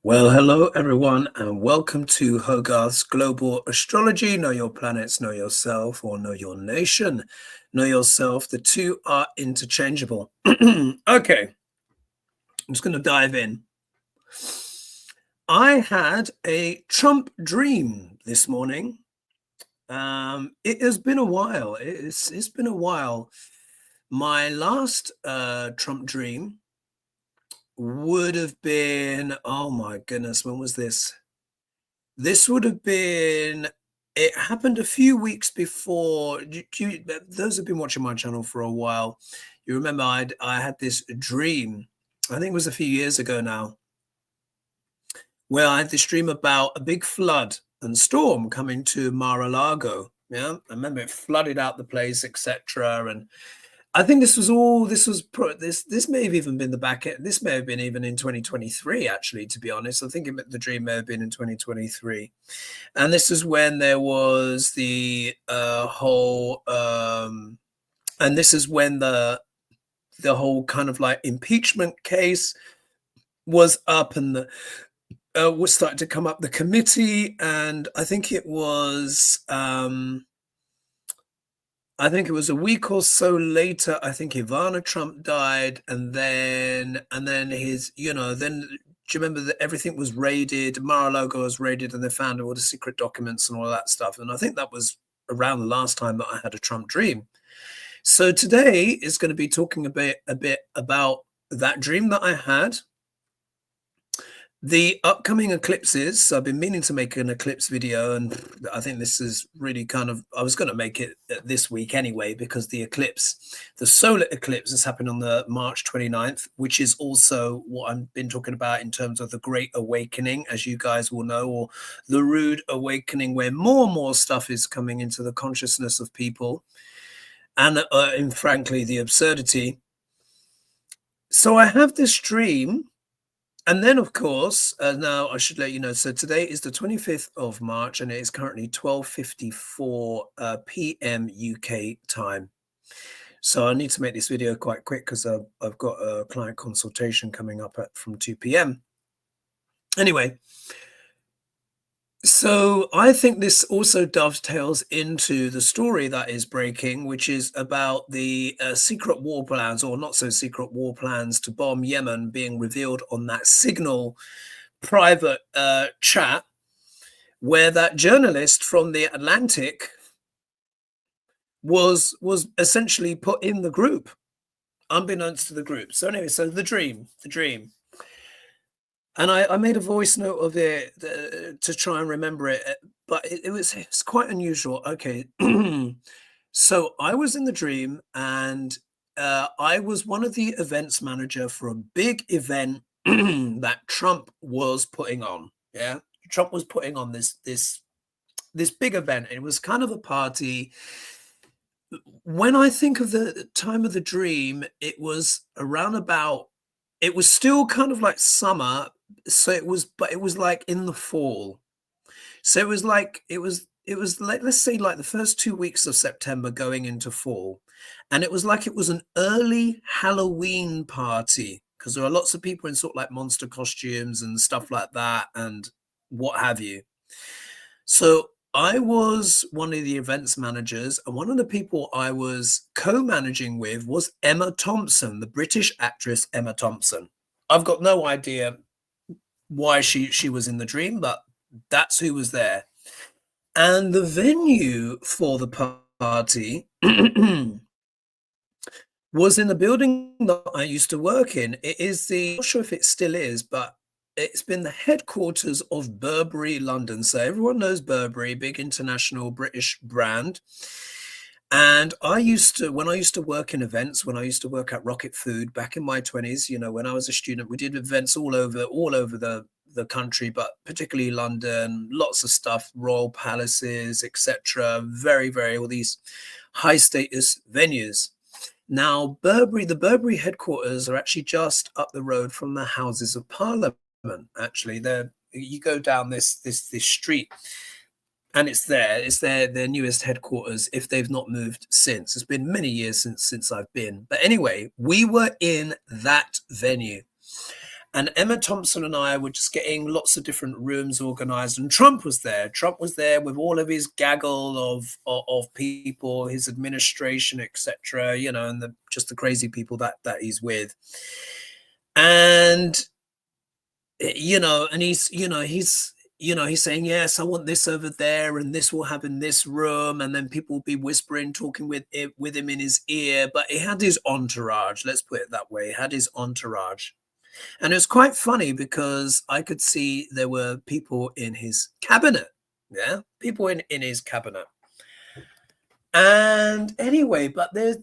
Well, hello everyone, and welcome to Hogarth's Global Astrology. Know your planets, know yourself, or know your nation. Know yourself. The two are interchangeable. Okay, I'm just going to dive in. I had a Trump dream this morning. It has been a while. It's been a while. My last Trump dream would have been, oh my goodness, when was this? This would have been it happened a few weeks before. Those have been watching my channel for a while. You remember I had this dream, I think it was a few years ago now, where I had this dream about a big flood and storm coming to Mar-a-Lago. Yeah, I remember it flooded out the place, etc. And I think this may have even been this may have been even in 2023, actually, to be honest. I think the dream may have been in 2023. And this is when there was the and this is when the whole kind of like impeachment case was up, and the was starting to come up, the committee. And I think it was a week or so later, I think Ivana Trump died, and then his, then do you remember that everything was raided? Mar-a-Lago was raided, and they found all the secret documents and all that stuff. And I think that was around the last time that I had a Trump dream. So today is going to be talking a bit about that dream that I had, the upcoming eclipses. So I've been meaning to make an eclipse video, and I think this is really I was going to make it this week anyway, because the solar eclipse is happening on the March 29th, which is also what I've been talking about in terms of the Great Awakening, as you guys will know, or the Rude Awakening, where more and more stuff is coming into the consciousness of people, and frankly, the absurdity. So I have this dream. And then, of course, now I should let you know, so today is the 25th of March, and it is currently 12:54 p.m. UK time. So I need to make this video quite quick because I've got a client consultation coming up from 2 p.m. Anyway, so I think this also dovetails into the story that is breaking, which is about the secret war plans, or not so secret war plans, to bomb Yemen being revealed on that Signal private chat, where that journalist from the Atlantic was essentially put in the group, unbeknownst to the group. So anyway, so the dream. And I made a voice note of it to try and remember it, but it's quite unusual. Okay. So I was in the dream, and I was one of the events manager for a big event that Trump was putting on. Yeah. Trump was putting on this big event. It was kind of a party. When I think of the time of the dream, it was it was still kind of like summer. So but it was like in the fall. So it was like, let's say, like the first 2 weeks of September going into fall. And it was like it was an early Halloween party, because there are lots of people in sort of like monster costumes and stuff like that and what have you. So I was one of the events managers, and one of the people I was co-managing with was Emma Thompson, the British actress Emma Thompson. I've got no idea why she was in the dream, but that's who was there. And the venue for the party was in the building that I used to work in. It is I'm not sure if it still is, but it's been the headquarters of Burberry London. So everyone knows Burberry, big international British brand. And when I used to work in events, when I used to work at Rocket Food back in my 20s, when I was a student, we did events all over the country, but particularly London, lots of stuff, royal palaces, etc. Very, very, all these high status venues. Now, the Burberry headquarters are actually just up the road from the Houses of Parliament. Actually, you go down this street, and it's their newest headquarters, if they've not moved since. It's been many years since I've been. But anyway, we were in that venue. And Emma Thompson and I were just getting lots of different rooms organized, and Trump was there. Trump was there with all of his gaggle of people, his administration, etc. You know, and just the crazy people that he's with. And you know, and he's saying, yes, I want this over there, and this will happen in this room, and then people will be whispering, talking with him in his ear. But he had his entourage. Let's put it that way. He had his entourage. And it was quite funny because I could see there were people in his cabinet. Yeah, people in his cabinet. And anyway, but there's,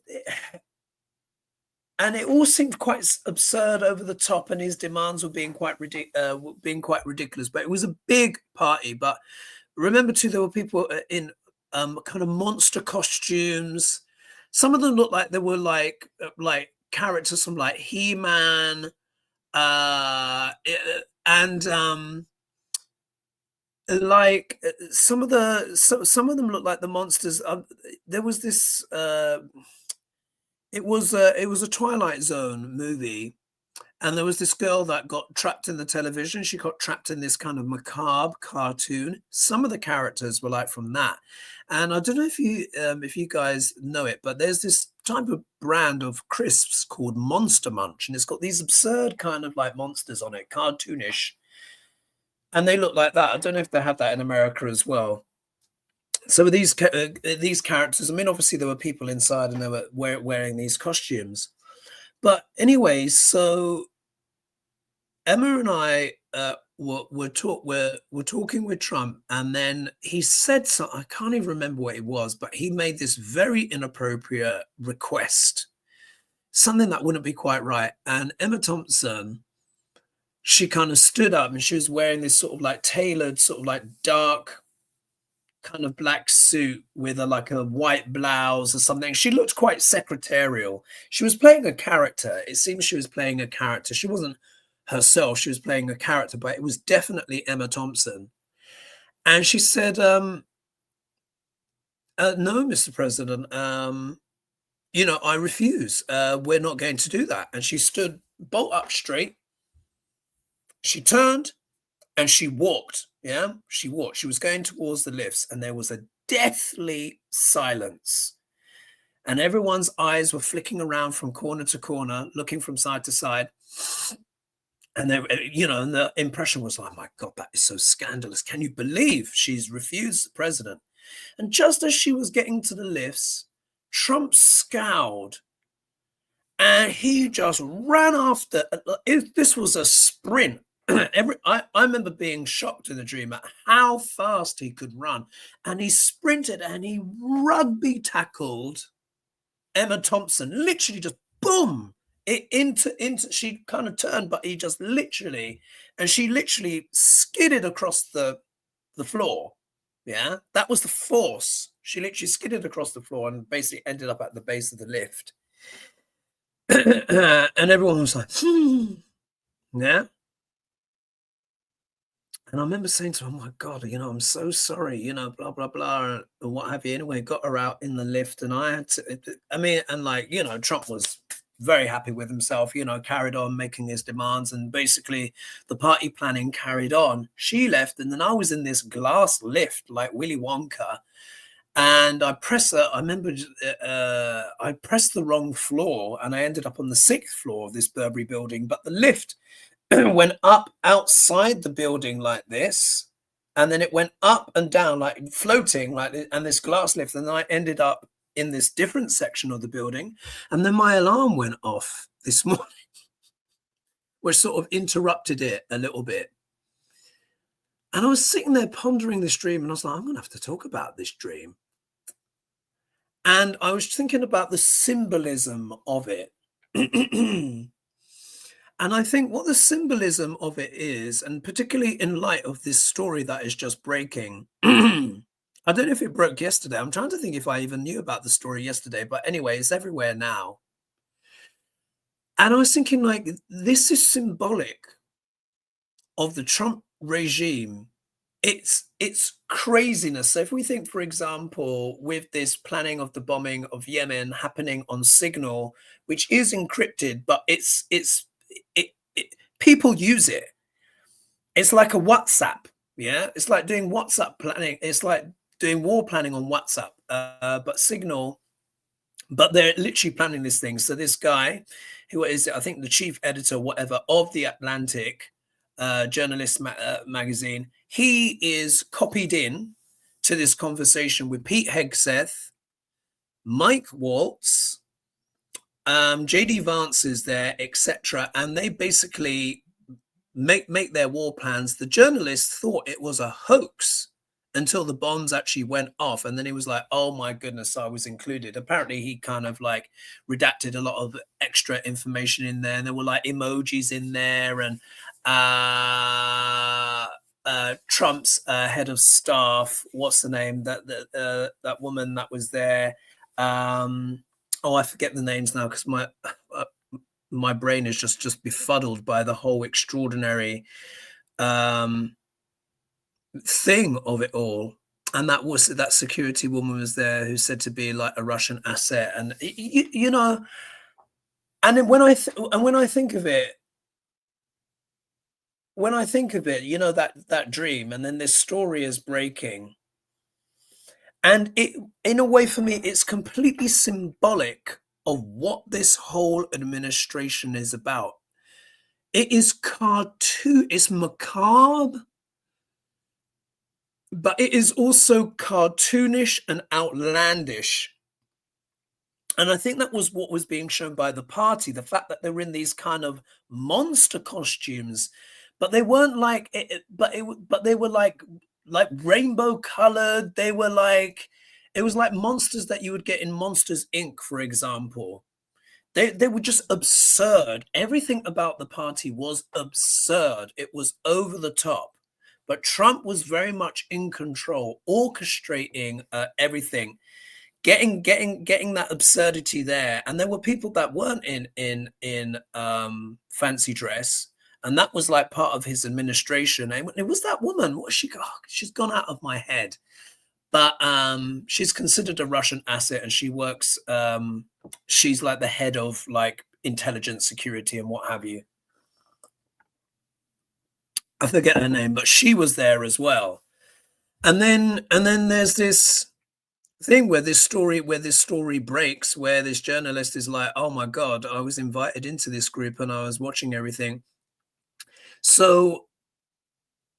and it all seemed quite absurd, over the top, and his demands were being quite ridiculous. But it was a big party. But remember too, there were people in kind of monster costumes. Some of them looked like they were like characters from like He-Man. And like some of them look like the monsters. There was this it was a Twilight Zone movie, and there was this girl that got trapped in the television. She got trapped in this kind of macabre cartoon. Some of the characters were like from that. And I don't know if you guys know it, but there's this type of brand of crisps called Monster Munch, and it's got these absurd kind of like monsters on it, cartoonish, and they look like that. I don't know if they have that in America as well. So these characters, I mean, obviously there were people inside, and they were wearing these costumes. But anyway, so Emma and I were talking with Trump, and then he said something. I can't even remember what it was, but he made this very inappropriate request, something that wouldn't be quite right. And Emma Thompson, she kind of stood up, and she was wearing this sort of like tailored, sort of like dark kind of black suit with like a white blouse or something. She looked quite secretarial. She was playing a character. It seems she was playing a character. She wasn't herself. She was playing a character, but it was definitely Emma Thompson. And she said, no, Mr. President, you know, I refuse. We're not going to do that. And she stood bolt up straight. She turned and she walked. Yeah, she walked. She was going towards the lifts, and there was a deathly silence. And everyone's eyes were flicking around from corner to corner, looking from side to side. And they, you know, and the impression was like, my God, that is so scandalous. Can you believe she's refused the president? And just as she was getting to the lifts, Trump scowled, and he just ran after. This was a sprint. I remember being shocked in the dream at how fast he could run, and he sprinted and he rugby tackled Emma Thompson, literally just boom, into she kind of turned, but he just literally, and she literally skidded across the floor. Yeah, that was the force. She literally skidded across the floor and basically ended up at the base of the lift. And everyone was like, yeah. And I remember saying to her, oh my God, you know, I'm so sorry, you know, blah, blah, blah, and what have you. Anyway, got her out in the lift, and I had to, I mean, and like, you know, Trump was very happy with himself, you know, carried on making his demands, and basically the party planning carried on. She left, and then I was in this glass lift like Willy Wonka, and I remember I pressed the wrong floor, and I ended up on the 6th floor of this Burberry building, but the lift went up outside the building like this, and then it went up and down like floating like this, and this glass lift, and then I ended up in this different section of the building, and then my alarm went off this morning, which sort of interrupted it a little bit. And I was sitting there pondering this dream, and I was like, I'm gonna have to talk about this dream. And I was thinking about the symbolism of it. And I think what the symbolism of it is, and particularly in light of this story that is just breaking, I don't know if it broke yesterday. I'm trying to think if I even knew about the story yesterday, but anyway, it's everywhere now. And I was thinking, like, this is symbolic of the Trump regime. It's craziness. So if we think, for example, with this planning of the bombing of Yemen happening on Signal, which is encrypted, but people people use it. It's like a WhatsApp. Yeah, it's like doing WhatsApp planning. It's like doing war planning on WhatsApp, but Signal. But they're literally planning this thing. So this guy, who is, I think, the chief editor, whatever, of the Atlantic journalist magazine, he is copied in to this conversation with Pete Hegseth, Mike Walz, JD Vance is there, etc. And they basically make their war plans. The journalist thought it was a hoax until the bombs actually went off, and then he was like, oh my goodness, I was included. Apparently he kind of like redacted a lot of extra information in there, and there were like emojis in there, and Trump's head of staff, what's the name, that woman that was there, oh, I forget the names now because my brain is just befuddled by the whole extraordinary thing of it all. And that security woman was there who's said to be like a Russian asset, and you know, and then when I think of it, you know, that dream, and then this story is breaking, and it, in a way, for me, it's completely symbolic of what this whole administration is about. It is it's macabre, but it is also cartoonish and outlandish. And I think that was what was being shown by the party, the fact that they were in these kind of monster costumes, but they weren't like but they were like rainbow colored. They were like, it was like monsters that you would get in Monsters Inc., for example. They were just absurd. Everything about the party was absurd. It was over the top. But Trump was very much in control, orchestrating everything, getting that absurdity there. And there were people that weren't in fancy dress, and that was like part of his administration. And it was that woman. What is she? Oh, she's gone out of my head. But she's considered a Russian asset, and she works. She's like the head of like intelligence, security, and what have you. I forget her name, but she was there as well. And then there's this thing where this story breaks, where this journalist is like, oh my God, I was invited into this group and I was watching everything. So,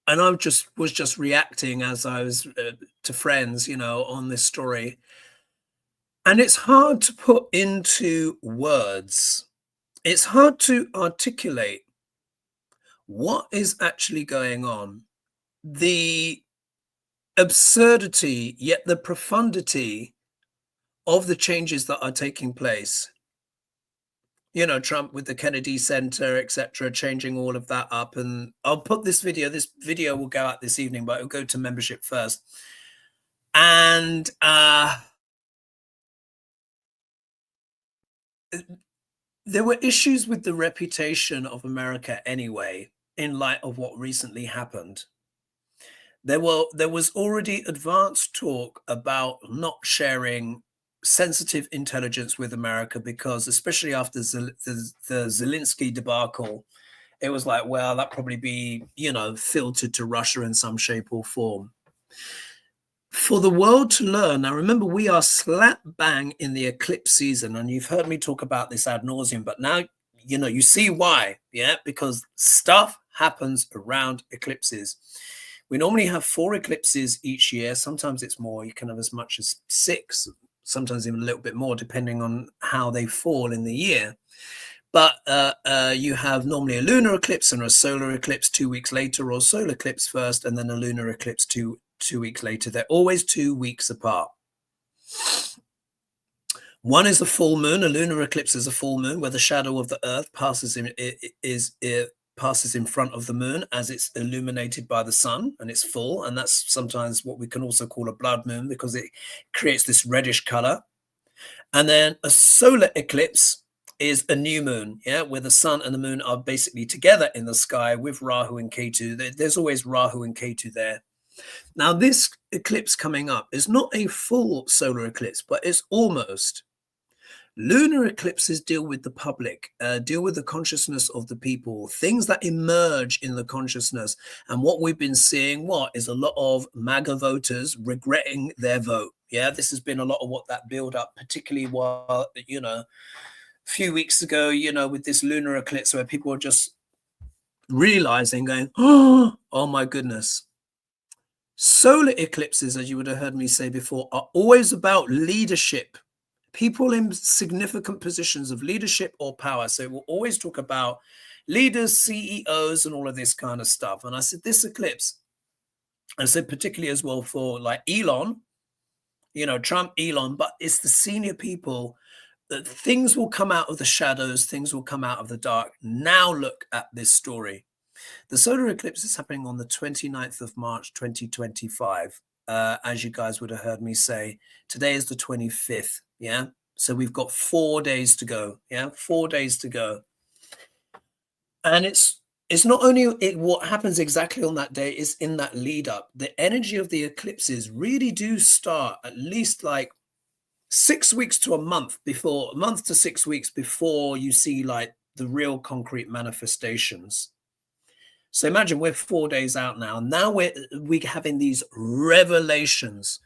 and I was just reacting as I was to friends, you know, on this story. And it's hard to put into words. It's hard to articulate what is actually going on. The absurdity, yet the profundity of the changes that are taking place. You know, Trump with the Kennedy Center, etc., changing all of that up. And I'll put this video will go out this evening, but it'll go to membership first. And there were issues with the reputation of America anyway, in light of what recently happened. There was already advanced talk about not sharing sensitive intelligence with America, because especially after the Zelensky debacle, it was like, well, that probably be, you know, filtered to Russia in some shape or form. For the world to learn, now remember, we are slap bang in the eclipse season, and you've heard me talk about this ad nauseum, but now, you know, you see why, yeah, because stuff happens around eclipses. We normally have 4 eclipses each year. Sometimes it's more. You can have as much as 6, sometimes even a little bit more, depending on how they fall in the year. But you have normally a lunar eclipse and a solar eclipse 2 weeks later, or solar eclipse first, and then a lunar eclipse two weeks later. They're always 2 weeks apart. One is a full moon. A lunar eclipse is a full moon, where the shadow of the Earth passes in front of the moon as it's illuminated by the sun, and it's full. And that's sometimes what we can also call a blood moon, because it creates this reddish color. And then a solar eclipse is a new moon, yeah, where the sun and the moon are basically together in the sky with Rahu and Ketu. There's always Rahu and Ketu there. Now, this eclipse coming up is not a full solar eclipse, but it's almost. Lunar eclipses deal with the public, deal with the consciousness of the people, things that emerge in the consciousness. And what we've been seeing, is a lot of MAGA voters regretting their vote. Yeah, this has been a lot of what that build up, particularly while, a few weeks ago, with this lunar eclipse where people are just realizing, going, oh my goodness. Solar eclipses, as you would have heard me say before, are always about leadership, people in significant positions of leadership or power. So we'll always talk about leaders, CEOs, and all of this kind of stuff. And I said, this eclipse, I said, particularly as well for like Elon, Trump, Elon, but it's the senior people that things will come out of the shadows, things will come out of the dark. Now look at this story. The solar eclipse is happening on the 29th of March, 2025. As you guys would have heard me say, today is the 25th. Yeah. So we've got 4 days to go. Yeah. 4 days to go. And it's not only what happens exactly on that day is in that lead up. The energy of the eclipses really do start at least like 6 weeks to a month to 6 weeks before you see like the real concrete manifestations. So imagine we're 4 days out now. Now we're having these revelations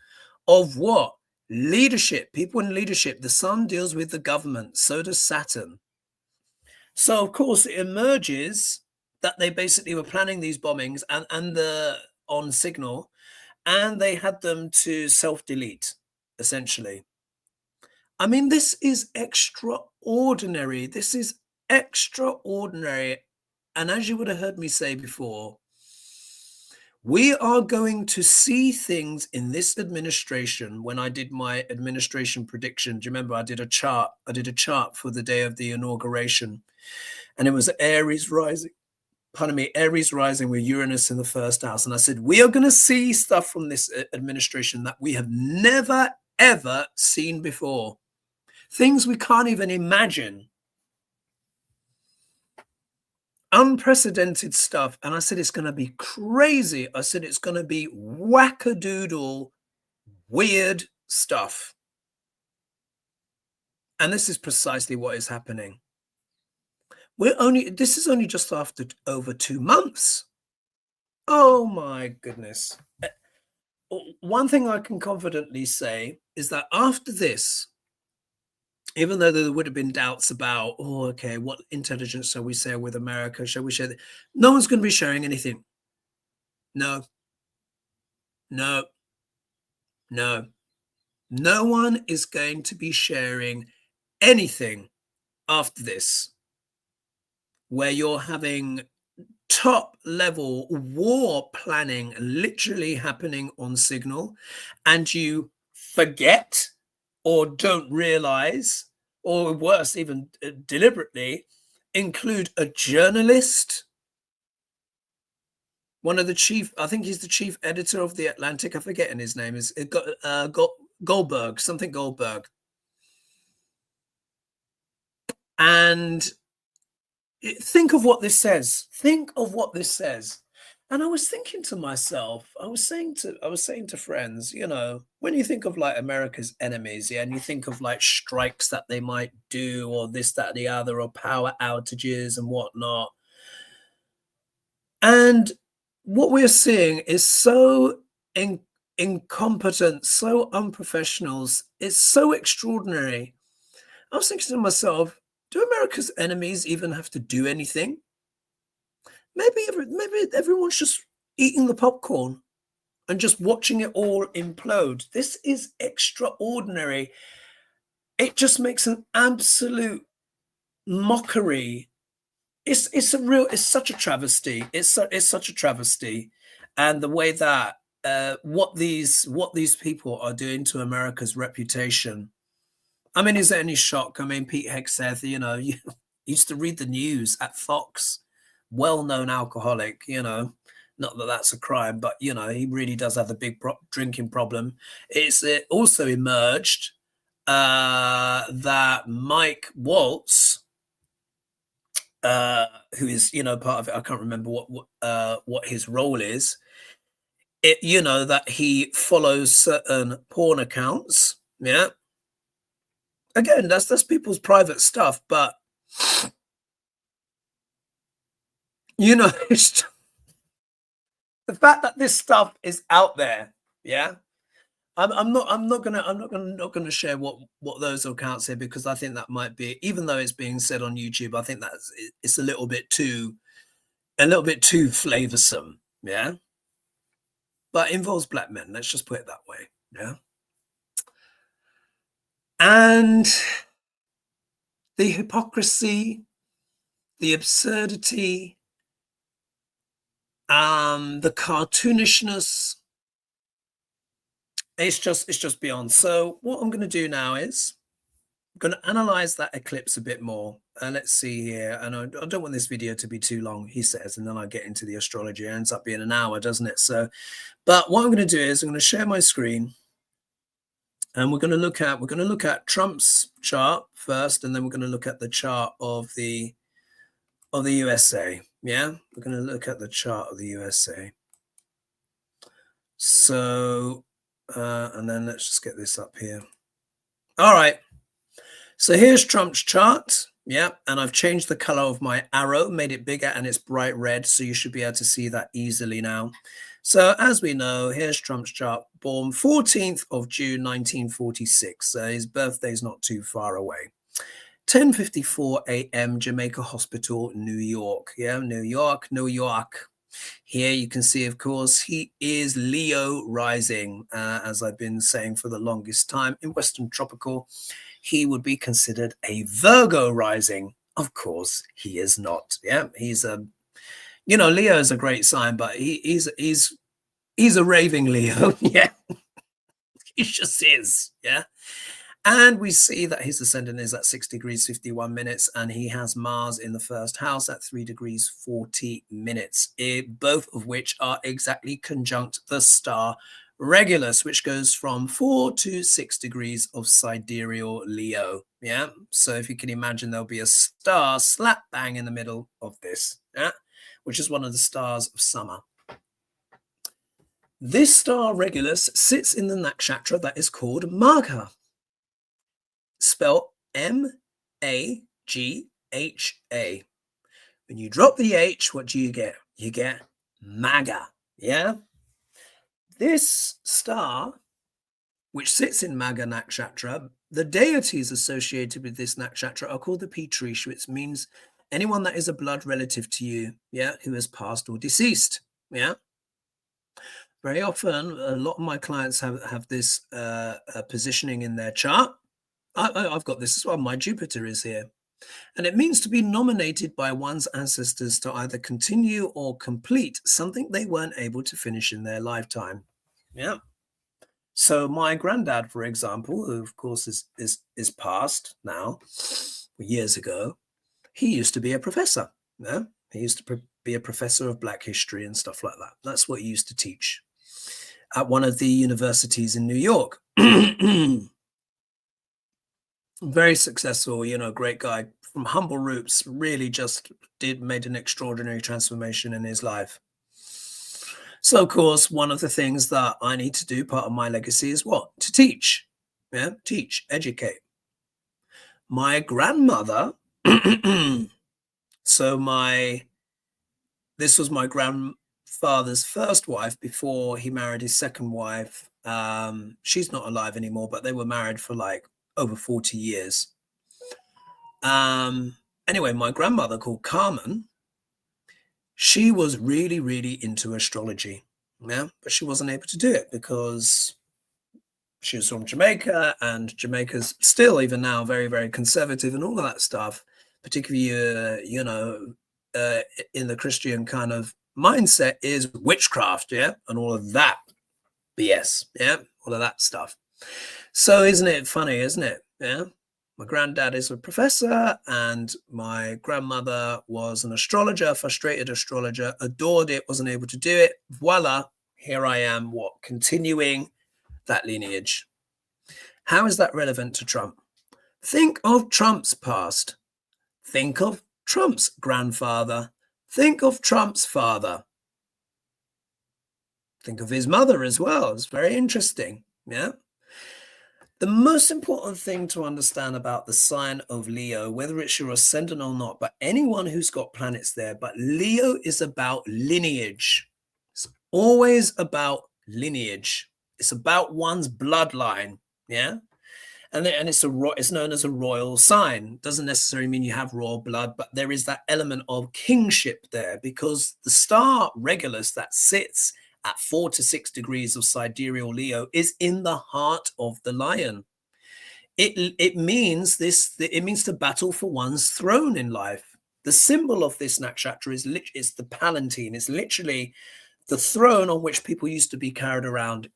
of what? Leadership, people in leadership. The sun deals with the government, so does Saturn. So of course it emerges that they basically were planning these bombings and on signal, and they had them to self-delete, essentially. I mean, this is extraordinary. This is extraordinary. And as you would have heard me say before, we are going to see things in this administration. When I did my administration prediction, do you remember I did a chart? I did a chart for the day of the inauguration, and it was Aries rising. Pardon me, Aries rising with Uranus in the first house. And I said, we are going to see stuff from this administration that we have never, ever seen before. Things we can't even imagine. Unprecedented stuff. And I said, it's going to be crazy. I said, it's going to be wackadoodle, weird stuff. And this is precisely what is happening. This is only just after over 2 months. Oh my goodness. One thing I can confidently say is that after this, even though there would have been doubts about, okay, what intelligence shall we share with America? Shall we share? No one's going to be sharing anything. No. No. No. No one is going to be sharing anything after this, where you're having top level war planning literally happening on signal, and you forget or don't realize, or worse, even deliberately include a journalist, one of the chief, I think he's the chief editor of The Atlantic. I forget his name is Goldberg, something Goldberg. And think of what this says. Think of what this says. And I was thinking to myself, I was saying to friends, when you think of like America's enemies, and you think of like strikes that they might do, or this, that, the other, or power outages and whatnot. And what we're seeing is so incompetent, so unprofessional. It's so extraordinary. I was thinking to myself, do America's enemies even have to do anything? Maybe everyone's just eating the popcorn and just watching it all implode. This is extraordinary. It just makes an absolute mockery. It's such a travesty. It's such a travesty. And the way that what these people are doing to America's reputation. I mean, is there any shock? I mean, Pete Hegseth, you used to read the news at Fox. Well-known alcoholic, not that that's a crime, but he really does have a big drinking problem. It also emerged that Mike Walz, who is part of it, I can't remember what his role is. That he follows certain porn accounts, yeah, again, that's people's private stuff, but you know, it's the fact that this stuff is out there, yeah. I'm not gonna share what those accounts say, because I think that might be, even though it's being said on YouTube, I think it's a little bit too flavorsome, yeah. But it involves black men. Let's just put it that way, yeah. And the hypocrisy, the absurdity, the cartoonishness, it's just beyond. So what I'm going to do now is I'm going to analyze that eclipse a bit more. Let's see here. And I don't want this video to be too long, he says, and then I get into the astrology. It ends up being an hour, doesn't it? So, but what I'm going to do is I'm going to share my screen, and we're going to look at Trump's chart first, and then we're going to look at the chart of the USA. Yeah, we're going to look at the chart of the USA. So, and then let's just get this up here. All right. So here's Trump's chart. Yeah, and I've changed the color of my arrow, made it bigger, and it's bright red. So you should be able to see that easily now. So as we know, here's Trump's chart, born 14th of June, 1946. So his birthday's not too far away. 10:54 a.m. Jamaica Hospital, New York. Yeah, New York, New York. Here you can see, of course, he is Leo rising, as I've been saying for the longest time. In Western Tropical, he would be considered a Virgo rising. Of course, he is not. Yeah, he's a, you know, Leo is a great sign, but he's a raving Leo. Yeah, he just is. Yeah. And we see that his ascendant is at 6 degrees 51 minutes, and he has Mars in the first house at 3 degrees 40 minutes, both of which are exactly conjunct the star Regulus, which goes from 4 to 6 degrees of sidereal Leo. Yeah. So if you can imagine, there'll be a star slap bang in the middle of this, yeah, which is one of the stars of summer. This star Regulus sits in the nakshatra that is called Magha, spelled Magha. When you drop the H, what do you get? You get MAGA. Yeah. This star, which sits in Magha nakshatra, the deities associated with this nakshatra are called the Pitrish, which means anyone that is a blood relative to you, yeah, who has passed or deceased. Yeah. Very often, a lot of my clients have this positioning in their chart. I've got this as well. My Jupiter is here. And it means to be nominated by one's ancestors to either continue or complete something they weren't able to finish in their lifetime. Yeah. So my granddad, for example, who of course is passed now, years ago, he used to be a professor. Yeah. He used to be a professor of Black history and stuff like that. That's what he used to teach at one of the universities in New York. Very successful, you know, great guy from humble roots, really just made an extraordinary transformation in his life. So, of course, one of the things that I need to do, part of my legacy, is what? To teach. Yeah, teach, educate. My grandmother, this was my grandfather's first wife before he married his second wife. She's not alive anymore, but they were married for like over 40 years. Anyway, my grandmother, called Carmen, she was really, really into astrology. Yeah, but she wasn't able to do it because she was from Jamaica, and Jamaica's still, even now, very, very conservative and all of that stuff, particularly, you know, in the Christian kind of mindset, is witchcraft, yeah, and all of that BS, yeah, all of that stuff. So isn't it funny, isn't it? Yeah. My granddad is a professor, and my grandmother was an astrologer, frustrated astrologer, adored it, wasn't able to do it. Voila, here I am, continuing that lineage. How is that relevant to Trump? Think of Trump's past. Think of Trump's grandfather. Think of Trump's father. Think of his mother as well. It's very interesting. Yeah. The most important thing to understand about the sign of Leo, whether it's your ascendant or not, but anyone who's got planets there, but Leo is about lineage. It's always about lineage. It's about one's bloodline. Yeah. And it's known as a royal sign. Doesn't necessarily mean you have royal blood, but there is that element of kingship there, because the star Regulus that sits at 4 to 6 degrees of sidereal Leo is in the heart of the lion. It means it means to battle for one's throne in life. The symbol of this nakshatra is the palanquin. It's literally the throne on which people used to be carried around.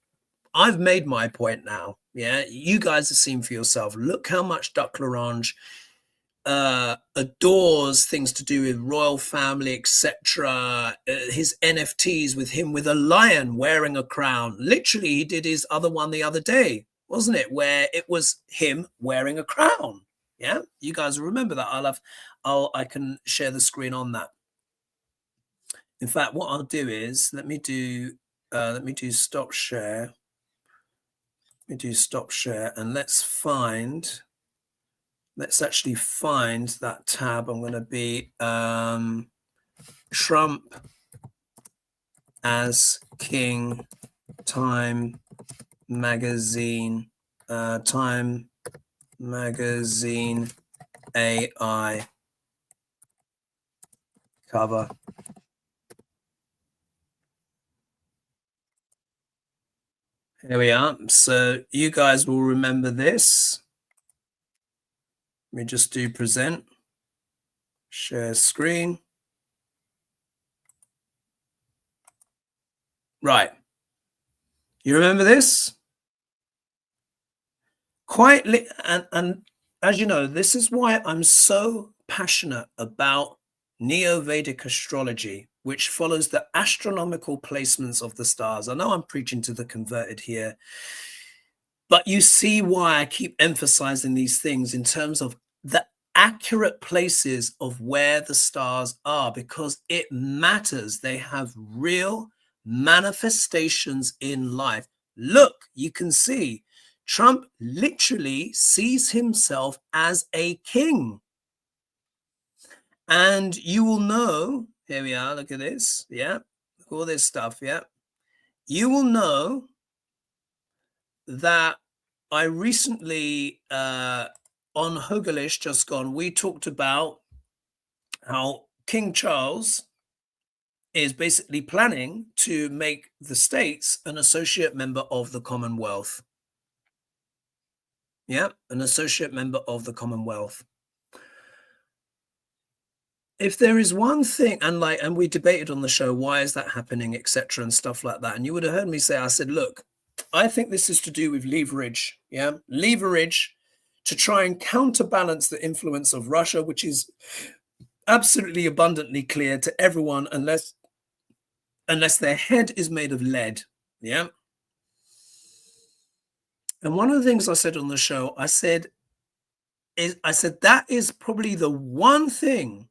I've made my point now. Yeah, you guys have seen for yourself. Look how much Duck L'Orange adores things to do with royal family, etc. His NFTs with him with a lion wearing a crown. Literally, he did his other one the other day, wasn't it? Where it was him wearing a crown. Yeah, you guys remember that. I can share the screen on that. In fact, what I'll do is let me do stop share. Let me do stop share, and let's actually find that tab. I'm going to be Trump as King, Time Magazine, Time Magazine AI cover. Here we are. So you guys will remember this. Let me just do present, share screen. Right. You remember this? And as you know, this is why I'm so passionate about Neo-Vedic astrology, which follows the astronomical placements of the stars. I know I'm preaching to the converted here, but you see why I keep emphasizing these things in terms of the accurate places of where the stars are, because it matters. They have real manifestations in life. Look, you can see Trump literally sees himself as a king. And you will know, here we are, look at this. Yeah, all this stuff. Yeah. You will know that I recently, on Hogarth just gone, we talked about how King Charles is basically planning to make the States an associate member of the Commonwealth. Yeah, an associate member of the Commonwealth. If there is one thing, and we debated on the show, why is that happening, etc., and stuff like that. And you would have heard me say, I said, look, I think this is to do with leverage. Yeah, leverage to try and counterbalance the influence of Russia, which is absolutely abundantly clear to everyone, unless their head is made of lead. Yeah. And one of the things I said on the show, I said that is probably the one thing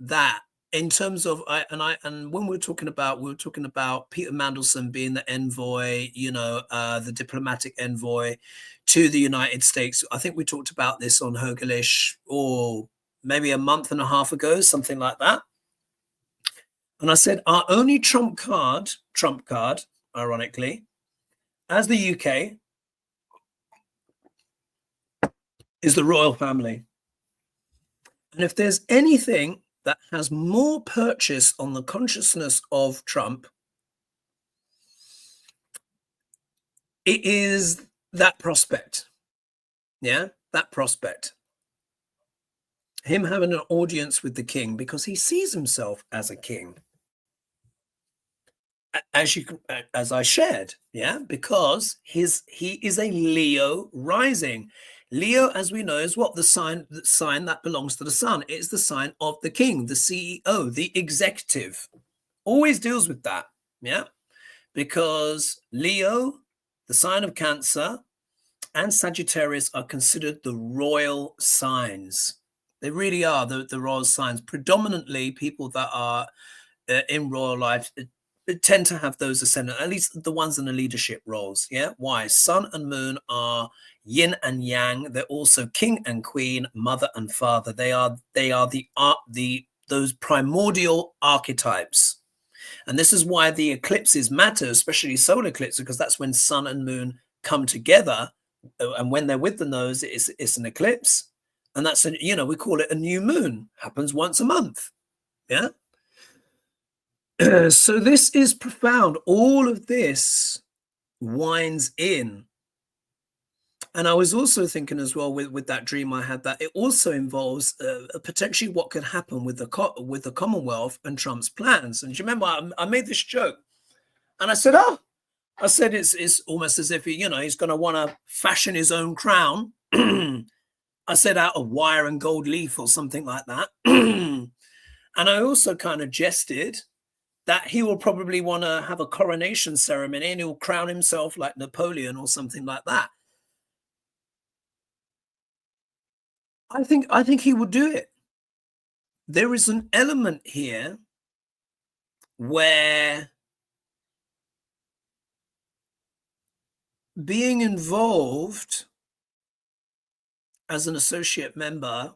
that, in terms of, and when we were talking about Peter Mandelson being the envoy, the diplomatic envoy to the United States. I think we talked about this on Hogarth, or maybe a month and a half ago, something like that. And I said our only trump card, ironically, as the UK, is the royal family. And if there's anything that has more purchase on the consciousness of Trump, it is that prospect. Yeah, that prospect. Him having an audience with the king, because he sees himself as a king. As I shared, yeah, because he is a Leo rising. Leo, as we know, is what the sign that belongs to the sun. It's the sign of the king, the CEO, the executive. Always deals with that, yeah, because Leo, the sign of Cancer, and Sagittarius are considered the royal signs. They really are the royal signs. Predominantly, people that are in royal life tend to have those ascendant, at least the ones in the leadership roles. Yeah. Why? Sun and moon are yin and yang. They're also king and queen, mother and father. They are those primordial archetypes. And this is why the eclipses matter, especially solar eclipses, because that's when sun and moon come together. And when they're with the nose, it's an eclipse. And that's, we call it a new moon. Happens once a month. Yeah. So this is profound. All of this winds in. And I was also thinking as well with that dream I had, that it also involves potentially what could happen with the Commonwealth and Trump's plans. And do you remember I made this joke, and I said, it's almost as if he's going to want to fashion his own crown. I said out of wire and gold leaf or something like that. And I also kind of jested that he will probably want to have a coronation ceremony and he'll crown himself like Napoleon or something like that. I think he would do it. There is an element here where being involved as an associate member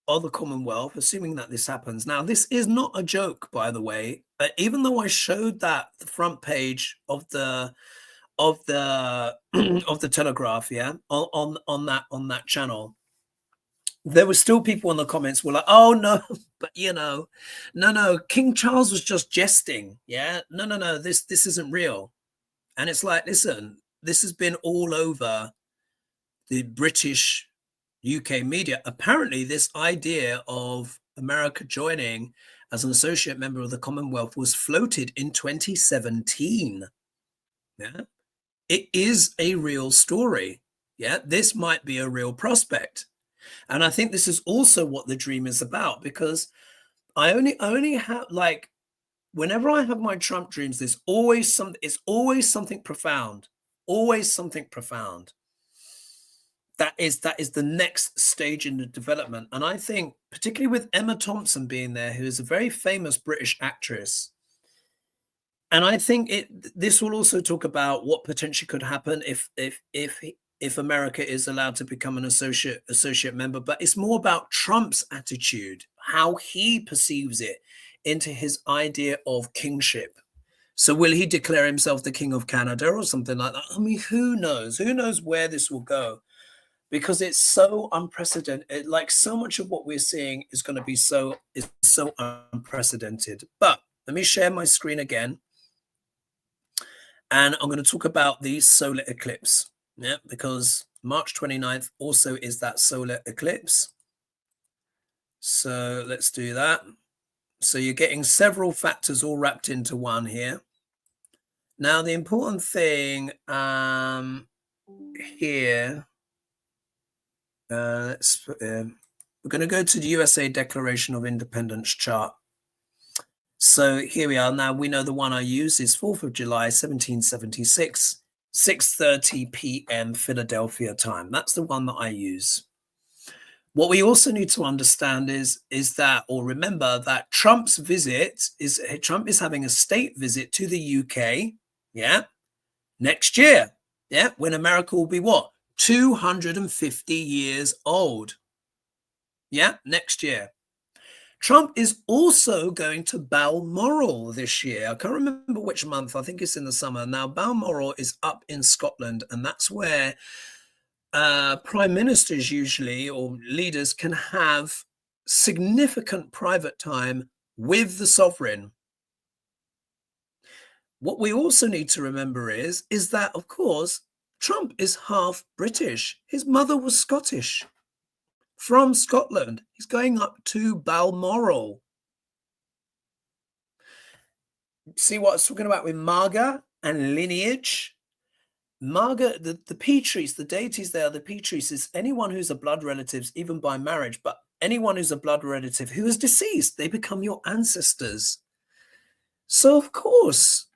of the Commonwealth, assuming that this happens. Now, this is not a joke, by the way. Even though I showed that the front page of the of the Telegraph, yeah, on that channel, there were still people in the comments were like, oh no, but no, King Charles was just jesting. Yeah, no, this isn't real. And it's like, listen, this has been all over the British UK media. Apparently, this idea of America joining as an associate member of the Commonwealth was floated in 2017. Yeah, it is a real story. Yeah, this might be a real prospect. And I think this is also what the dream is about, because I only have, like, whenever I have my Trump dreams, it's always something profound, always something profound. That is the next stage in the development. And I think particularly with Emma Thompson being there, who is a very famous British actress, and I think this will also talk about what potentially could happen if America is allowed to become an associate member. But it's more about Trump's attitude, how he perceives it, into his idea of kingship. So will he declare himself the king of Canada or something like that? I mean, who knows? Who knows where this will go? Because it's so unprecedented. Like, so much of what we're seeing is going to be so unprecedented. But let me share my screen again. And I'm going to talk about the solar eclipse. Yeah, because March 29th also is that solar eclipse. So let's do that. So you're getting several factors all wrapped into one here. Now, the important thing here, we're going to go to the USA Declaration of Independence chart. So here we are. Now, we know the one I use is 4th of July, 1776, 6:30 p.m. Philadelphia time. That's the one that I use. What we also need to understand is that, or remember that Trump is having a state visit to the UK, yeah, next year, yeah, when America will be what? 250 years old. Yeah, next year. Trump is also going to Balmoral this year. I can't remember which month. I think it's in the summer. Now, Balmoral is up in Scotland, and that's where prime ministers usually, or leaders, can have significant private time with the sovereign. What we also need to remember is that, of course, Trump is half British. His mother was Scottish. From Scotland, he's going up to Balmoral. See what I was talking about with Marga and lineage? Marga, the Petries, the deities there, the Petries, is anyone who's a blood relative, even by marriage, but anyone who's a blood relative who is deceased, they become your ancestors. So, of course,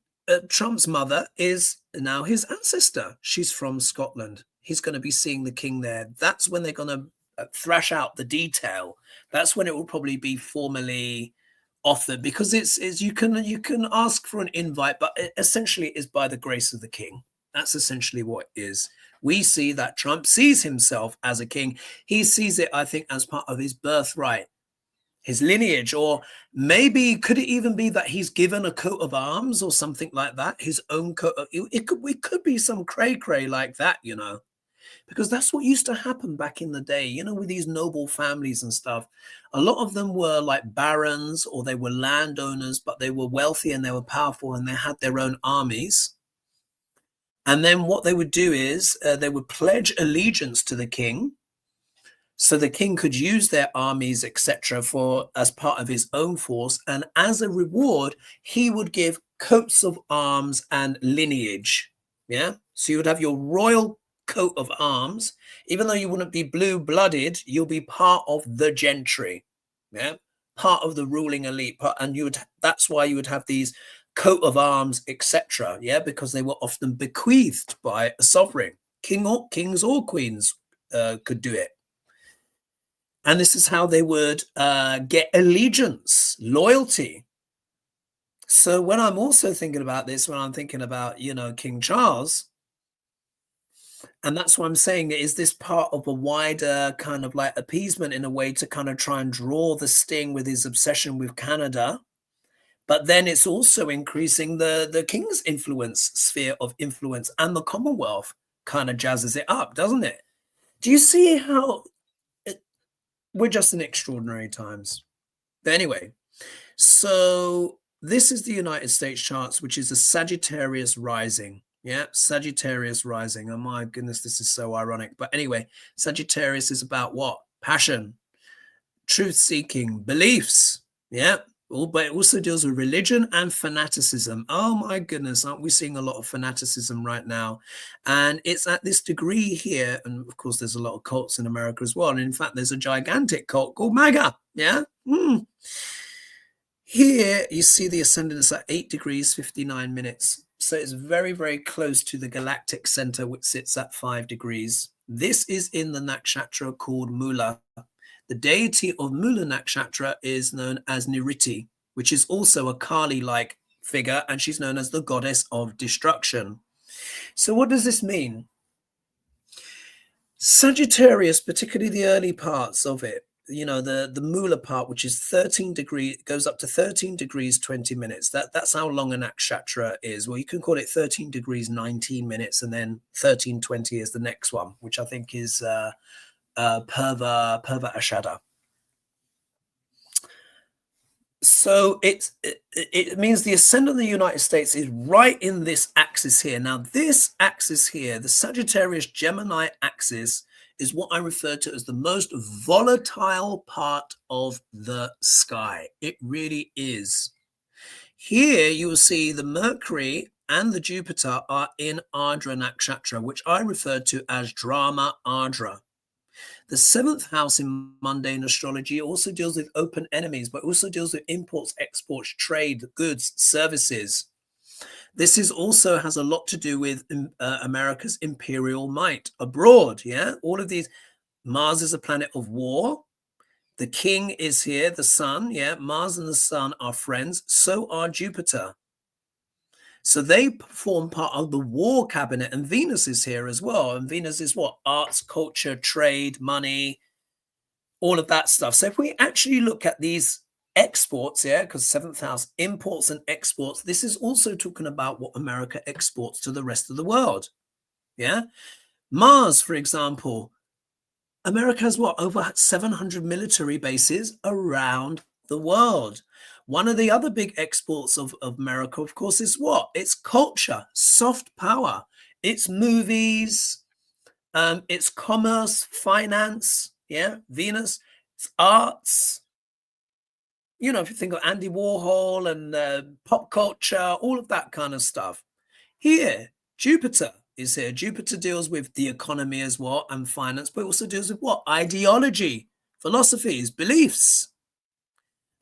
Trump's mother is now his ancestor. She's from Scotland. He's going to be seeing the king there. That's when they're going to thrash out the detail. That's when it will probably be formally offered, because it's you can ask for an invite, but it essentially is by the grace of the king. That's essentially what it is. We see that Trump sees himself as a king. He sees it, I think, as part of his birthright, his lineage, or maybe could it even be that he's given a coat of arms or something like that, his own coat it could be some cray like that, because that's what used to happen back in the day, with these noble families and stuff. A lot of them were like barons, or they were landowners, but they were wealthy and they were powerful and they had their own armies. And then what they would do is they would pledge allegiance to the king, so the king could use their armies, etc., for as part of his own force. And as a reward, he would give coats of arms and lineage. Yeah. So you would have your royal coat of arms. Even though you wouldn't be blue-blooded, you'll be part of the gentry. Yeah. Part of the ruling elite. And that's why you would have these coat of arms, etc. Yeah, because they were often bequeathed by a sovereign. Kings or queens could do it. And this is how they would get allegiance, loyalty. So when I'm also thinking about this, when I'm thinking about, King Charles, and that's what I'm saying, is this part of a wider kind of like appeasement in a way to kind of try and draw the sting with his obsession with Canada. But then it's also increasing the king's influence, sphere of influence, and the Commonwealth kind of jazzes it up, doesn't it? Do you see how we're just in extraordinary times? But anyway, so this is the United States charts, which is a Sagittarius rising. Yeah, Sagittarius rising. Oh my goodness, this is so ironic. But anyway, Sagittarius is about what? Passion, truth-seeking, beliefs. Yeah. But it also deals with religion and fanaticism. Oh my goodness, aren't we seeing a lot of fanaticism right now? And it's at this degree here. And of course, there's a lot of cults in America as well. And in fact, there's a gigantic cult called MAGA. Yeah. Here you see the ascendant at 8 degrees, 59 minutes. So it's very, very close to the galactic center, which sits at 5 degrees. This is in the nakshatra called Mula. The deity of Mula Nakshatra is known as Niriti, which is also a Kali-like figure, and she's known as the goddess of destruction. So what does this mean? Sagittarius, particularly the early parts of it, the Mula part, which is 13 degrees, goes up to 13 degrees, 20 minutes. That's how long a nakshatra is. Well, you can call it 13 degrees, 19 minutes, and then 13:20 is the next one, which I think is Purva Ashada. So it means the ascendant of the United States is right in this axis here. Now, this axis here, the Sagittarius Gemini axis, is what I refer to as the most volatile part of the sky. It really is. Here you will see the Mercury and the Jupiter are in Ardra Nakshatra, which I refer to as Drama Ardra. The 7th house in mundane astrology also deals with open enemies, but also deals with imports, exports, trade, goods, services. This also has a lot to do with America's imperial might abroad. Yeah, all of these. Mars is a planet of war. The king is here, the sun. Yeah, Mars and the sun are friends. So are Jupiter. So they form part of the war cabinet, and Venus is here as well. And Venus is what? Arts, culture, trade, money, all of that stuff. So if we actually look at these exports, yeah, because 7th house, imports and exports, this is also talking about what America exports to the rest of the world. Yeah. Mars, for example, America has what? Over 700 military bases around the world. One of the other big exports of America, of course, is what? It's culture, soft power. It's movies, it's commerce, finance, yeah, Venus, it's arts. If you think of Andy Warhol and pop culture, all of that kind of stuff. Here, Jupiter is here. Jupiter deals with the economy as well and finance, but also deals with what? Ideology, philosophies, beliefs.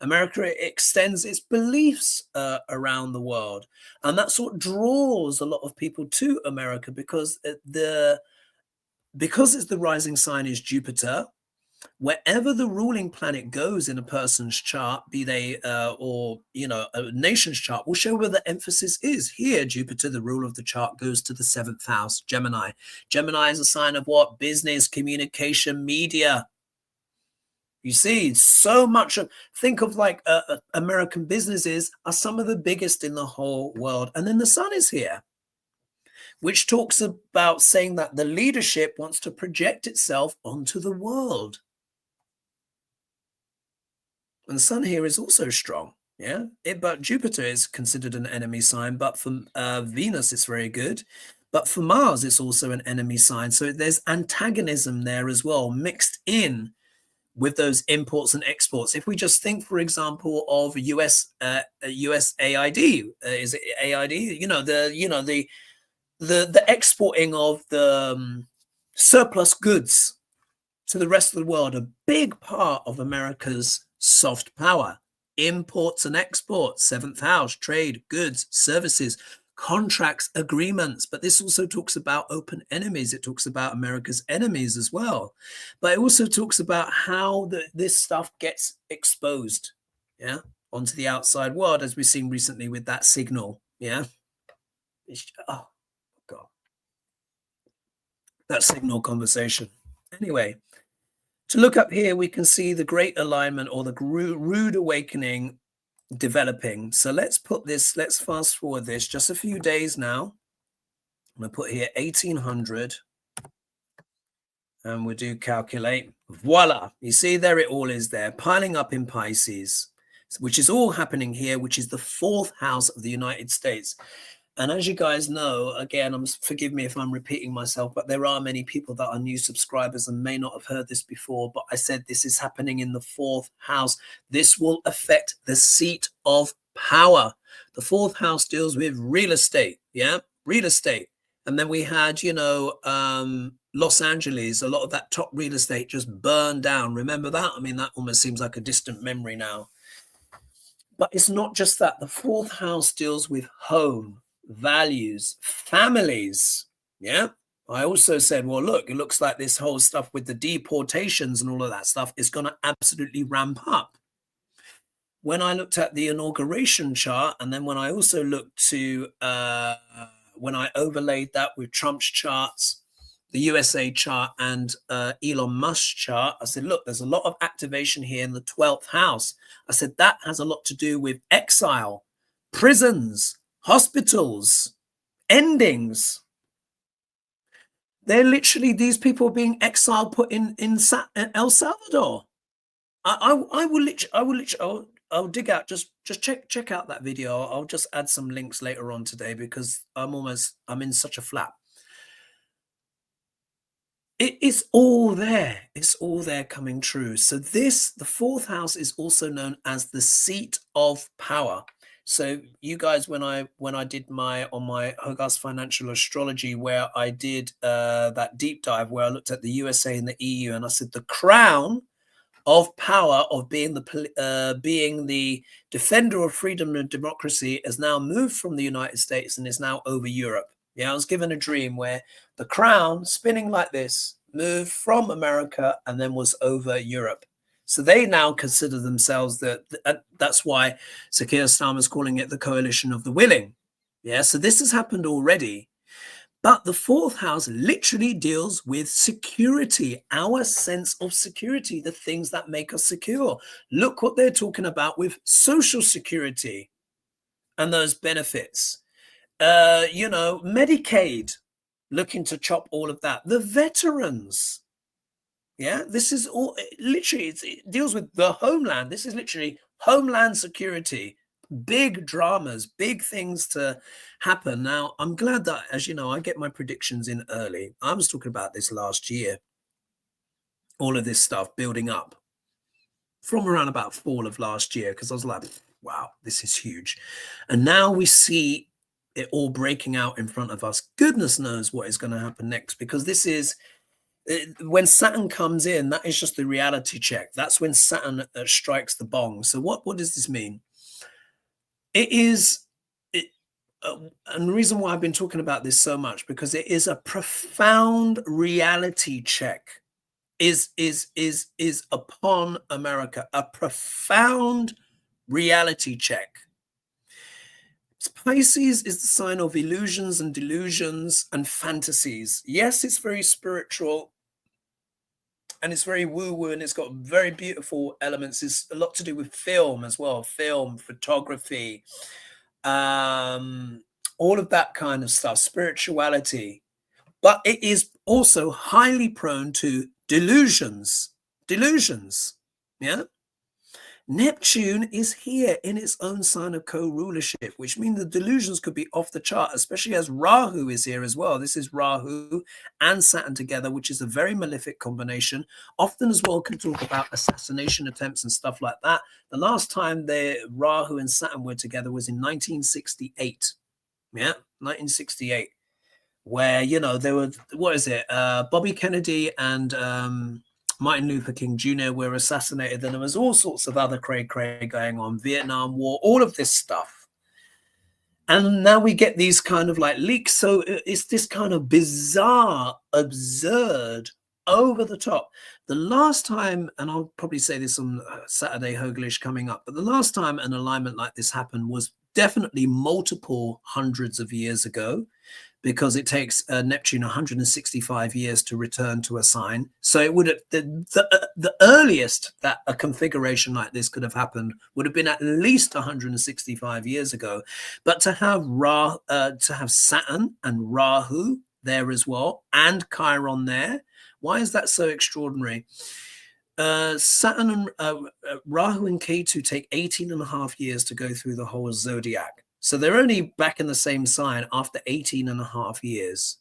America extends its beliefs around the world, and that's what draws a lot of people to America, because it's the rising sign is Jupiter. Wherever the ruling planet goes in a person's chart, be they or a nation's chart, will show where the emphasis is. Here, Jupiter, the ruler of the chart, goes to the 7th house, Gemini. Gemini is a sign of what? Business, communication, media. You see, so much of, think of like American businesses are some of the biggest in the whole world. And then the sun is here, which talks about saying that the leadership wants to project itself onto the world. And the sun here is also strong. Yeah, but Jupiter is considered an enemy sign, but for Venus, it's very good. But for Mars, it's also an enemy sign. So there's antagonism there as well, mixed in with those imports and exports. If we just think, for example, of USAID, is it AID? The exporting of the surplus goods to the rest of the world, a big part of America's soft power. Imports and exports, 7th house, trade, goods, services, contracts, agreements. But this also talks about open enemies. It talks about America's enemies as well. But it also talks about how this stuff gets exposed, yeah, onto the outside world, as we've seen recently with that signal, yeah. Oh, God. That signal conversation. Anyway, to look up here, we can see the great alignment or the rude awakening developing. So let's fast forward this just a few days now. I'm going to put here 1800 and we'll do calculate. Voila. You see there it all is there, piling up in Pisces, which is all happening here, which is the 4th house of the United States. And as you guys know, again, forgive me if I'm repeating myself, but there are many people that are new subscribers and may not have heard this before. But I said this is happening in the 4th house. This will affect the seat of power. The 4th house deals with real estate. Yeah, real estate. And then we had, Los Angeles, a lot of that top real estate just burned down. Remember that? I mean, that almost seems like a distant memory now. But it's not just that. The 4th house deals with home, values, families. Yeah. I also said, well, look, it looks like this whole stuff with the deportations and all of that stuff is going to absolutely ramp up. When I looked at the inauguration chart, and then when I also looked to when I overlaid that with Trump's charts, the USA chart and Elon Musk's chart, I said, look, there's a lot of activation here in the 12th house. I said that has a lot to do with exile, prisons, hospitals, endings. They're literally, these people being exiled, put in El Salvador. I'll dig out, just check out that video. I'll just add some links later on today because I'm in such a flap. It is all there. It's all there coming true. So the 4th house is also known as the seat of power. So you guys, when I did on my Hogarth financial astrology, where I did that deep dive where I looked at the USA and the EU, and I said the crown of power of being the defender of freedom and democracy has now moved from the United States and is now over Europe. Yeah, I was given a dream where the crown, spinning like this, moved from America and then was over Europe. So they now consider themselves that's why Sir Keir Starmer's calling it the coalition of the willing. Yeah, so this has happened already. But the 4th house literally deals with security, our sense of security, the things that make us secure. Look what they're talking about with social security and those benefits. Medicaid, looking to chop all of that. The veterans. Yeah, this is all literally, it deals with the homeland. This is literally homeland security. Big dramas, big things to happen. Now, I'm glad that, as you know, I get my predictions in early. I was talking about this last year. All of this stuff building up from around about fall of last year, because I was like, wow, this is huge. And now we see it all breaking out in front of us. Goodness knows what is going to happen next, because this is when Saturn comes in, that is just the reality check. That's when Saturn strikes the bong. So what does this mean? It is, and the reason why I've been talking about this so much, because it is a profound reality check. is upon America, a profound reality check. Pisces is the sign of illusions and delusions and fantasies. Yes, it's very spiritual and it's very woo-woo, and it's got very beautiful elements. It's a lot to do with film as well, film, photography, all of that kind of stuff, spirituality. But it is also highly prone to delusions. Yeah. Neptune is here in its own sign of co-rulership, which means the delusions could be off the chart, especially as Rahu is here as well. This is Rahu and Saturn together, which is a very malefic combination. Often as well can talk about assassination attempts and stuff like that. The last time Rahu and Saturn were together was in 1968. Yeah, 1968. Where, you know, there were, what is it, Bobby Kennedy and Martin Luther King Jr. were assassinated, and there was all sorts of other cray going on, Vietnam War, all of this stuff. And now we get these kind of like leaks. So it's this kind of bizarre, absurd, over the top. The last time, and I'll probably say this on Saturday Hoglish coming up, but the last time an alignment like this happened was definitely multiple hundreds of years ago, because it takes Neptune 165 years to return to a sign. So it would have, the earliest that a configuration like this could have happened would have been at least 165 years ago. But to have Saturn and Rahu there as well, and Chiron there, why is that so extraordinary? Saturn and Rahu and Ketu take 18.5 years to go through the whole zodiac. So they're only back in the same sign after 18.5 years.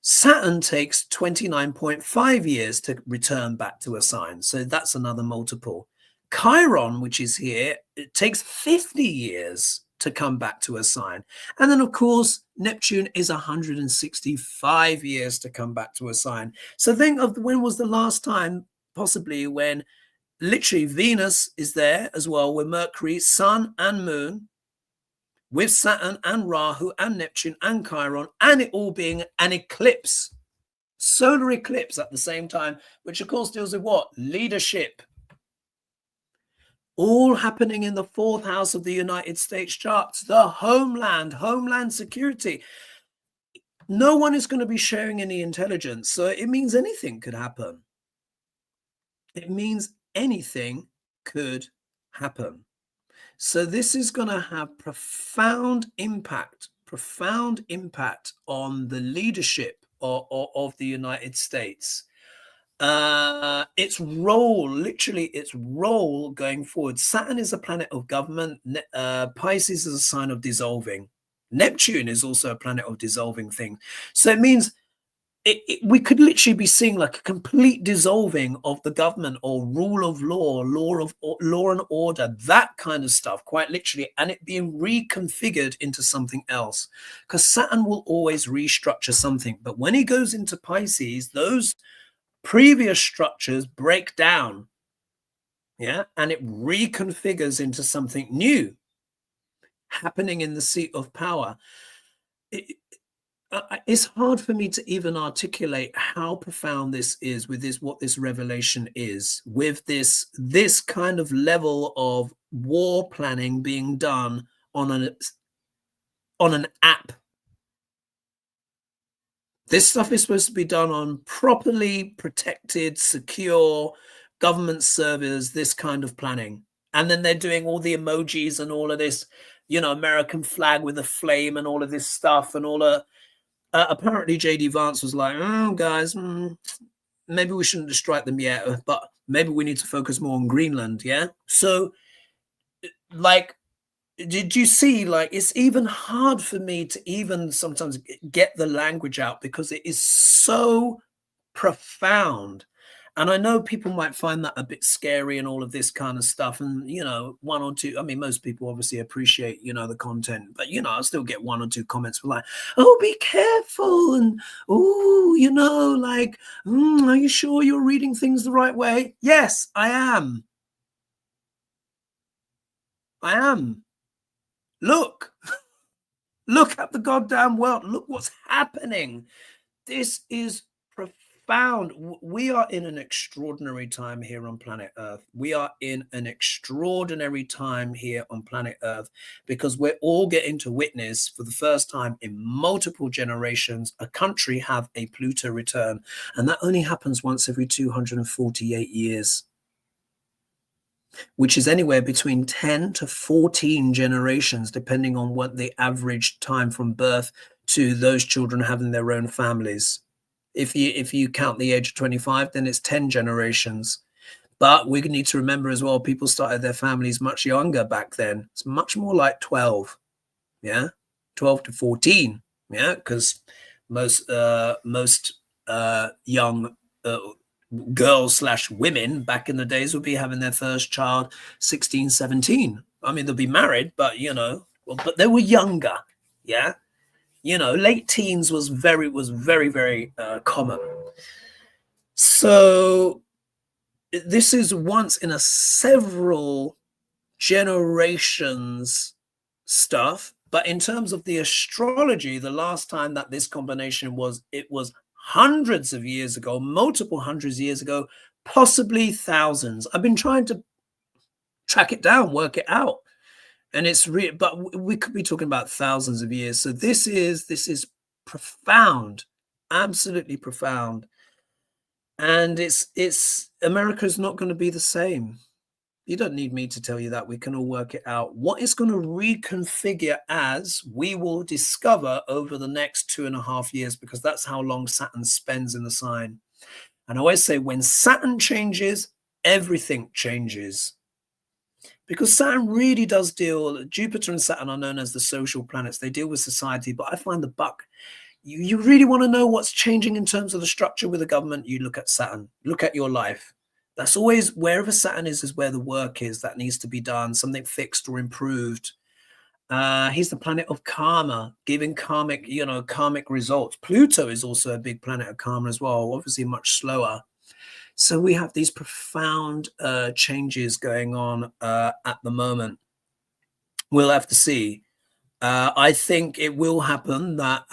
Saturn takes 29.5 years to return back to a sign. So that's another multiple. Chiron, which is here, it takes 50 years to come back to a sign. And then, of course, Neptune is 165 years to come back to a sign. So think of when was the last time, possibly, when literally Venus is there as well, with Mercury, Sun and Moon, with Saturn and Rahu and Neptune and Chiron, and it all being an eclipse, solar eclipse at the same time, which of course deals with what? Leadership. All happening in the 4th house of the United States charts, the homeland security. No one is going to be sharing any intelligence, so it means anything could happen. It means anything could happen. So this is going to have profound impact on the leadership of the United States. Its role, literally its role going forward. Saturn is a planet of government. Pisces is a sign of dissolving. Neptune is also a planet of dissolving things. So it means we could literally be seeing like a complete dissolving of the government, or rule of law and order, that kind of stuff, quite literally, and it being reconfigured into something else, because Saturn will always restructure something. But when he goes into Pisces, those previous structures break down, yeah, and it reconfigures into something new happening in the seat of power. It's hard for me to even articulate how profound this is, with what this revelation is, with this kind of level of war planning being done on an app. This stuff is supposed to be done on properly protected, secure government servers, this kind of planning. And then they're doing all the emojis and all of this, you know, American flag with a flame and all of this stuff, and all of apparently JD Vance was like, oh, guys, maybe we shouldn't strike them yet, but maybe we need to focus more on Greenland, yeah? So, like, did you see, like, it's even hard for me to even sometimes get the language out, because it is so profound. And I know people might find that a bit scary and all of this kind of stuff. And, you know, one or two, I mean, most people obviously appreciate, you know, the content, but, you know, I'll still get one or two comments like, oh, be careful. And, oh, you know, like, are you sure you're reading things the right way? Yes, I am. I am. Look, look at the goddamn world. Look what's happening. This is profound. profound. We are in an extraordinary time here on planet Earth. We are in an extraordinary time here on planet Earth because we're all getting to witness for the first time in multiple generations a country have a Pluto return. And that only happens once every 248 years, which is anywhere between 10 to 14 generations, depending on what the average time from birth to those children having their own families. If you count the age of 25, then it's 10 generations. But we need to remember as well, people started their families much younger back then. It's much more like 12, yeah, 12 to 14, yeah, because most young girls / women back in the days would be having their first child 16, 17. I mean, they'll be married, but but they were younger, yeah. Late teens was very, very common. So this is once in a several generations stuff. But in terms of the astrology, the last time that this combination was, it was hundreds of years ago, multiple hundreds of years ago, possibly thousands. I've been trying to track it down, work it out. And it's real, but we could be talking about thousands of years. So this is profound, absolutely profound. And it's America's not going to be the same. You don't need me to tell you that. We can all work it out. What it's going to reconfigure as we will discover over the next 2.5 years, because that's how long Saturn spends in the sign. And I always say when Saturn changes, everything changes. Because Saturn really does deal, Jupiter and Saturn are known as the social planets. They deal with society, but I find the buck, you really want to know what's changing in terms of the structure with the government, you look at Saturn, look at your life. That's always, wherever Saturn is where the work is that needs to be done, something fixed or improved. He's the planet of karma, giving karmic results. Pluto is also a big planet of karma as well, obviously much slower. So we have these profound changes going on at the moment. We'll have to see. I think it will happen that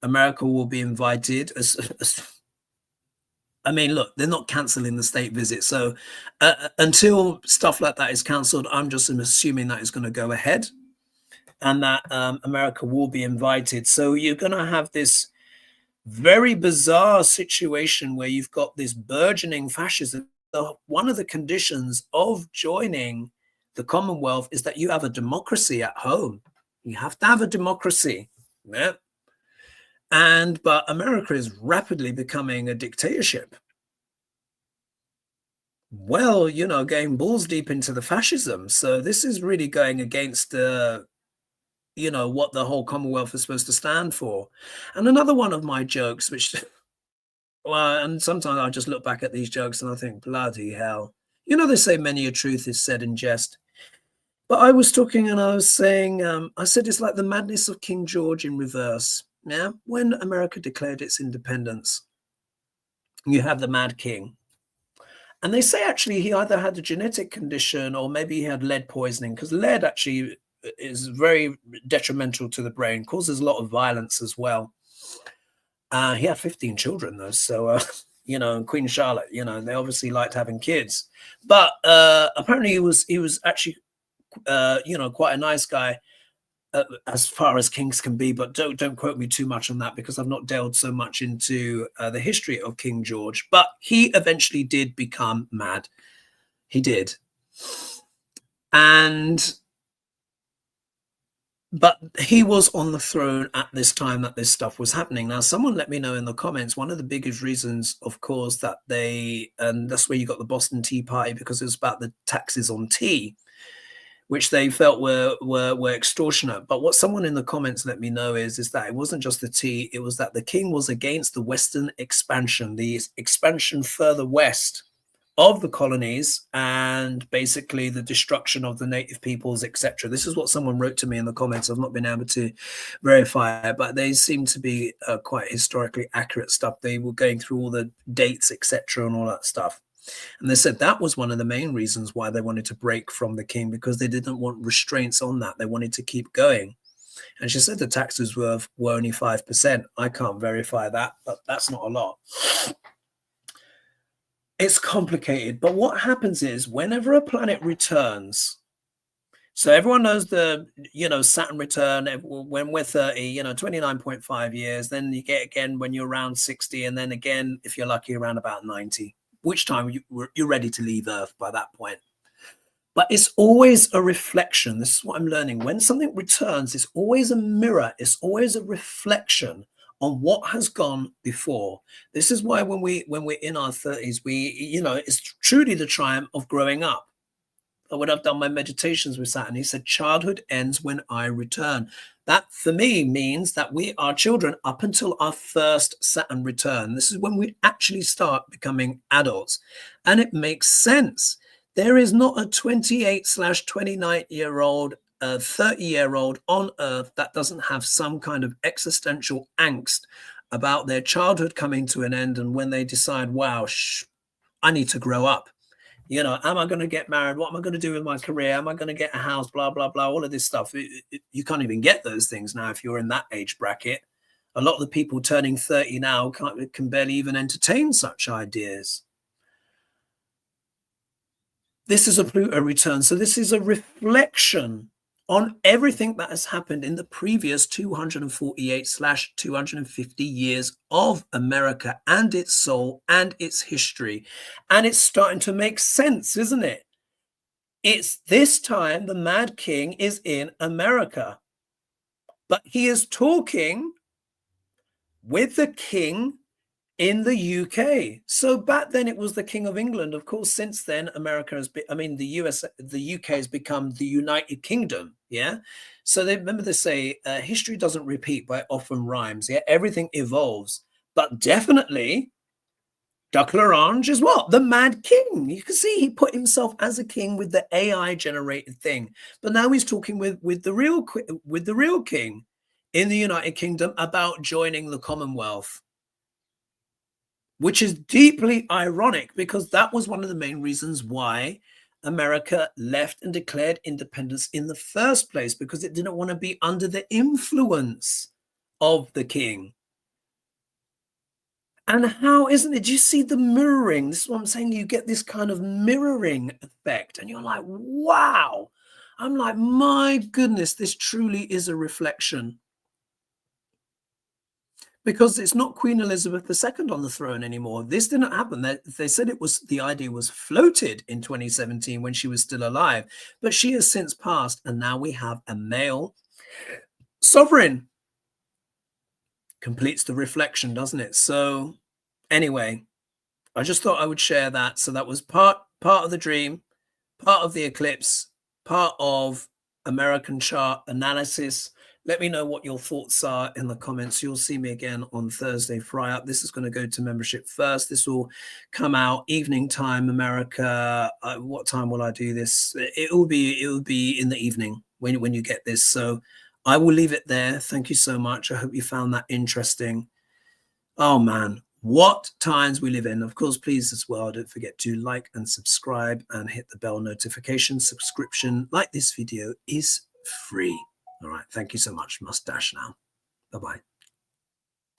America will be invited. I mean, look, they're not canceling the state visit. So until stuff like that is cancelled, I'm just assuming that is going to go ahead and that America will be invited. So you're going to have this very bizarre situation where you've got this burgeoning fascism. One of the conditions of joining the Commonwealth is that you have a democracy at home. You have to have a democracy. Yeah. But America is rapidly becoming a dictatorship. Well, going balls deep into the fascism. So this is really going against what the whole Commonwealth is supposed to stand for. And another one of my jokes, which, well, and sometimes I just look back at these jokes and I think, bloody hell. They say many a truth is said in jest. But I was talking and I was saying, I said it's like the madness of King George in reverse. Yeah, when America declared its independence, you have the Mad King. And they say actually he either had a genetic condition or maybe he had lead poisoning, because lead actually is very detrimental to the brain, causes a lot of violence as well. He had 15 children though, so and Queen Charlotte, they obviously liked having kids. But apparently he was actually quite a nice guy, as far as kings can be. But don't quote me too much on that, because I've not delved so much into the history of King George. But he eventually did become mad. He did. But he was on the throne at this time that this stuff was happening. Now, someone let me know in the comments, one of the biggest reasons, of course, that and that's where you got the Boston Tea Party, because it was about the taxes on tea, which they felt were extortionate. But what someone in the comments let me know is that it wasn't just the tea, it was that the king was against the Western expansion, the expansion further west of the colonies, and basically the destruction of the native peoples, etc. This is what someone wrote to me in the comments. I've not been able to verify it, but they seem to be quite historically accurate stuff. They were going through all the dates, etc., and all that stuff. And they said that was one of the main reasons why they wanted to break from the king, because they didn't want restraints on that. They wanted to keep going. And she said the taxes were only 5%. I can't verify that, but that's not a lot. It's complicated. But what happens is whenever a planet returns, so everyone knows the, Saturn return when we're 30, 29.5 years. Then you get again when you're around 60. And then again, if you're lucky, around about 90, which time you're ready to leave Earth by that point. But it's always a reflection. This is what I'm learning. When something returns, it's always a mirror. It's always a reflection on what has gone before. This is why when we're in our 30s, it's truly the triumph of growing up. When I've done my meditations with Saturn, he said, childhood ends when I return. That for me means that we are children up until our first Saturn return. This is when we actually start becoming adults. And it makes sense. There is not a 28/29-year-old, 30-year-old on Earth that doesn't have some kind of existential angst about their childhood coming to an end. And when they decide, wow, I need to grow up. Am I going to get married? What am I going to do with my career? Am I going to get a house? Blah, blah, blah. All of this stuff. You can't even get those things now if you're in that age bracket. A lot of the people turning 30 now can barely even entertain such ideas. This is a Pluto return. So this is a reflection on everything that has happened in the previous 248/250 years of America and its soul and its history. And it's starting to make sense, isn't it? It's this time the Mad King is in America, but he is talking with the king in the UK. So back then it was the King of England. Of course, since then, America has been, the UK has become the United Kingdom. Yeah. So remember they say history doesn't repeat, but it often rhymes. Yeah. Everything evolves, but definitely Duck L'Orange is what? The Mad King. You can see he put himself as a king with the AI generated thing. But now he's talking with the real king in the United Kingdom about joining the Commonwealth, which is deeply ironic because that was one of the main reasons why America left and declared independence in the first place, because it didn't want to be under the influence of the king. And how isn't it? Do you see the mirroring? This is what I'm saying. You get this kind of mirroring effect and you're like, wow. I'm like, my goodness, this truly is a reflection. Because it's not Queen Elizabeth II on the throne anymore. This didn't happen. They said the idea was floated in 2017 when she was still alive, but she has since passed, and now we have a male sovereign. Completes the reflection, doesn't it? So anyway, I just thought I would share that. So that was part of the dream, part of the eclipse, part of American chart analysis. Let me know what your thoughts are in the comments. You'll see me again on Thursday, Fry Up. This is going to go to membership first. This will come out evening time, America. What time will I do this? It will be in the evening when you get this. So I will leave it there. Thank you so much. I hope you found that interesting. Oh man, what times we live in. Of course, please as well, don't forget to like and subscribe and hit the bell notification. Subscription like this video is free. All right. Thank you so much. Must dash now. Bye-bye.